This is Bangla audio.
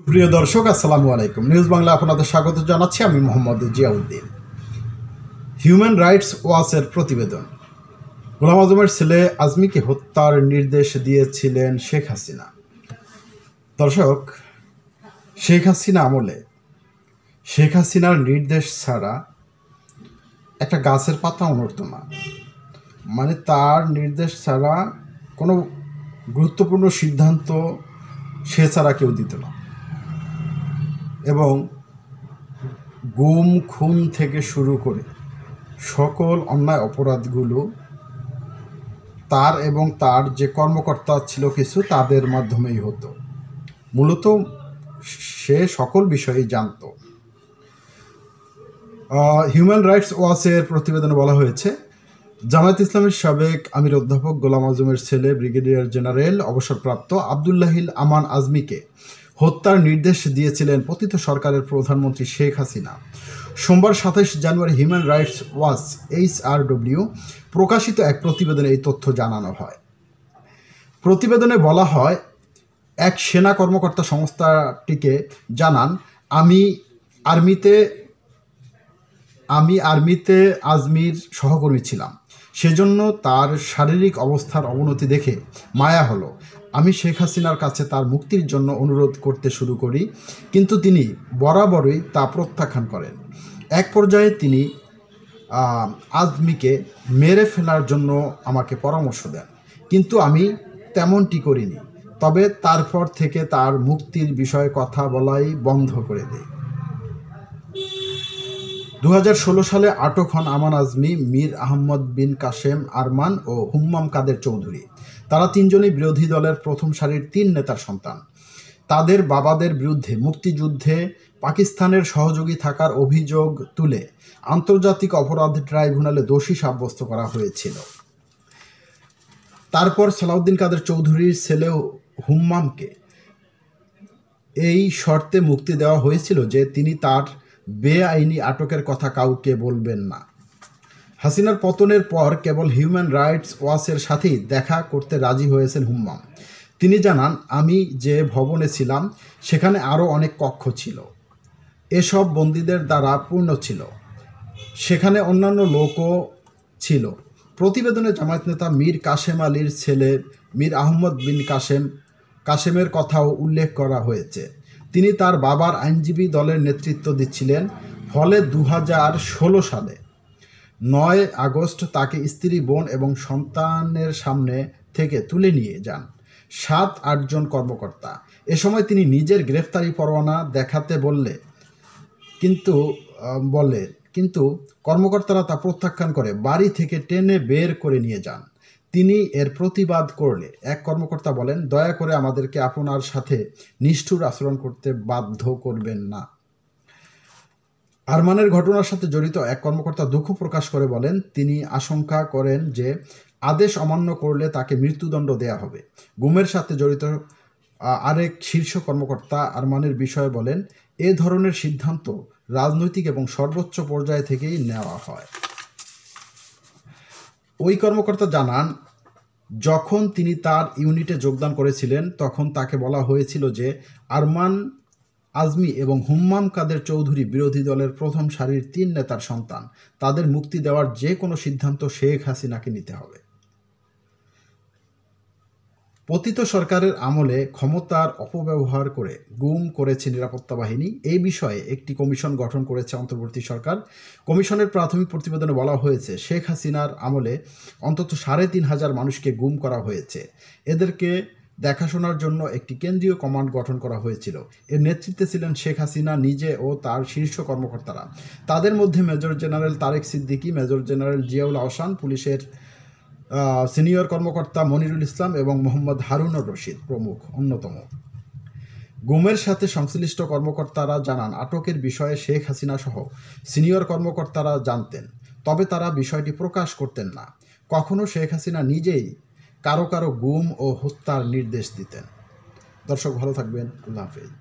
প্রিয় দর্শক, আসসালামু আলাইকুম। নিউজ বাংলা আপনাদের স্বাগত জানাচ্ছি। আমি মোহাম্মদ জিয়াউদ্দিন। হিউম্যান রাইটস ওয়াচের প্রতিবেদন, গোলাম আজমের ছেলে আজমিকে হত্যার নির্দেশ দিয়েছিলেন শেখ হাসিনা। দর্শক, শেখ হাসিনা আমলে শেখ হাসিনার নির্দেশ ছাড়া একটা গাছের পাতা নড়ত না। মানে তার নির্দেশ ছাড়া কোনো গুরুত্বপূর্ণ সিদ্ধান্ত সে ছাড়া কেউ দিত না। এবং গুম খুন থেকে শুরু করে সকল অন্যায় অপরাধগুলো তার এবং তার যে কর্মকর্তা ছিল কিছু তাদের মাধ্যমেই হতো। মূলত সে সকল বিষয়েই জানত। হিউম্যান রাইটস ওয়াচের প্রতিবেদনে বলা হয়েছে, জামায়াত ইসলামের সাবেক আমির অধ্যাপক গোলাম আজমের ছেলে ব্রিগেডিয়ার জেনারেল অবসরপ্রাপ্ত আবদুল্লাহিল আমান আজমিকে হত্যার নির্দেশ দিয়েছিলেন পতিত সরকারের প্রধানমন্ত্রী শেখ হাসিনা। সোমবার ২৭ জানুয়ারি হিউম্যান রাইটস ওয়াচ HRW প্রকাশিত এক প্রতিবেদনে এই তথ্য জানানো হয়। প্রতিবেদনে বলা হয়, এক সেনা কর্মকর্তা সংস্থাটিকে জানান, আমি আর্মিতে আজমির সহকর্মী ছিলাম। সেজন্য তার শারীরিক অবস্থার অবনতি দেখে মায়া হলো। আমি শেখ হাসিনার কাছে তার মুক্তির জন্য অনুরোধ করতে শুরু করি, কিন্তু তিনি বরাবরই তা প্রত্যাখ্যান করেন। এক পর্যায়ে তিনি আজমিকে মেরে ফেলার জন্য আমাকে পরামর্শ দেন, কিন্তু আমি তেমনটি করিনি। তবে তারপর থেকে তার মুক্তির বিষয়ে কথা বলাই বন্ধ করে দেয়। ২০১৬ সালে আটক হন আমান আজমি, মীর আহমদ বিন কাশেম আরমান ও হুম্মাম কাদের চৌধুরী। তারা তিনজনই বিরোধী দলের প্রথম সারির ৩ নেতার সন্তান। তাদের বাবাদের বিরুদ্ধে মুক্তিযুদ্ধে পাকিস্তানের সহযোগী থাকার অভিযোগ তুলে আন্তর্জাতিক অপরাধ ট্রাইব্যুনালে দোষী সাব্যস্ত করা হয়েছিল। তারপর সালাউদ্দিন কাদের চৌধুরীর ছেলে হুম্মামকে এই শর্তে মুক্তি দেওয়া হয়েছিল যে তিনি তার বেআইনি আটকের কথা কাউকে বলবেন না। হাসিনার পতনের পর কেবল হিউম্যান রাইটস ওয়াচের সাথেই দেখা করতে রাজি হয়েছেন হুম্মাম। তিনি জানান, আমি যে ভবনে ছিলাম সেখানে আরও অনেক কক্ষ ছিল। এসব বন্দীদের দ্বারা পূর্ণ ছিল। সেখানে অন্যান্য লোকও ছিল। প্রতিবেদনে জামায়াত নেতা মীর কাশেম আলীর ছেলে মীর আহমদ বিন কাশেমের কথাও উল্লেখ করা হয়েছে। তিনি তার বাবার আইনজীবী দলের নেতৃত্ব দিচ্ছিলেন। ফলে ২০১৬ সালে ৯ আগস্ট তাকে স্ত্রী, বোন এবং সন্তানের সামনে থেকে তুলে নিয়ে যান ৭-৮ জন কর্মকর্তা। এ সময় তিনি নিজের গ্রেফতারি পরোয়ানা দেখাতে বলে, কিন্তু কর্মকর্তারা তা প্রত্যাখ্যান করে বাড়ি থেকে টেনে বের করে নিয়ে যান। তিনি এর প্রতিবাদ করলে এক কর্মকর্তা বলেন, দয়া করে আমাদেরকে আপনার সাথে নিষ্ঠুর আচরণ করতে বাধ্য করবেন না। আরমানের ঘটনার সাথে জড়িত এক কর্মকর্তা দুঃখ প্রকাশ করে বলেন, তিনি আশঙ্কা করেন যে আদেশ অমান্য করলে তাকে মৃত্যুদণ্ড দেয়া হবে। গুমের সাথে জড়িত আরেক শীর্ষ কর্মকর্তা আরমানের বিষয়ে বলেন, এ ধরনের সিদ্ধান্ত রাজনৈতিক এবং সর্বোচ্চ পর্যায় থেকেই নেওয়া হয়। ওই কর্মকর্তা জানান, যখন তিনি তার ইউনিটে যোগদান করেছিলেন তখন তাকে বলা হয়েছিল যে আরমান আজমি এবং হুম্মাম কাদের চৌধুরী বিরোধী দলের প্রথম সারির ৩ নেতার সন্তান। তাদের মুক্তি দেওয়ার যে কোনো সিদ্ধান্ত শেখ হাসিনাকে নিতে হবে। পতিত সরকারের আমলে ক্ষমতার অপব্যবহার করে গুম করেছে নিরাপত্তা বাহিনী। এই বিষয়ে একটি কমিশন গঠন করেছে অন্তর্বর্তী সরকার। কমিশনের প্রাথমিক প্রতিবেদনে বলা হয়েছে, শেখ হাসিনার আমলে অন্তত ৩৫০০ মানুষকে গুম করা হয়েছে। এদেরকে দেখাশোনার জন্য একটি কেন্দ্রীয় কমান্ড গঠন করা হয়েছিল। এর নেতৃত্বে ছিলেন শেখ হাসিনা নিজে ও তার শীর্ষ কর্মকর্তারা। তাদের মধ্যে major general Tarek Siddiqui, major general Ziaul Ahsan, পুলিশের সিনিয়র কর্মকর্তা মনিরুল ইসলাম এবং মোহাম্মদ হারুনুর রশিদ প্রমুখ অন্যতম। গুমের সাথে সংশ্লিষ্ট কর্মকর্তারা জানান, আটকের বিষয়ে শেখ হাসিনা সহ সিনিয়র কর্মকর্তারা জানতেন, তবে তারা বিষয়টি প্রকাশ করতেন না। কখনো শেখ হাসিনা নিজেই কারো গুম ও হত্যার নির্দেশ দিতেন। দর্শক, ভালো থাকবেন। আল্লাহ হাফেজ।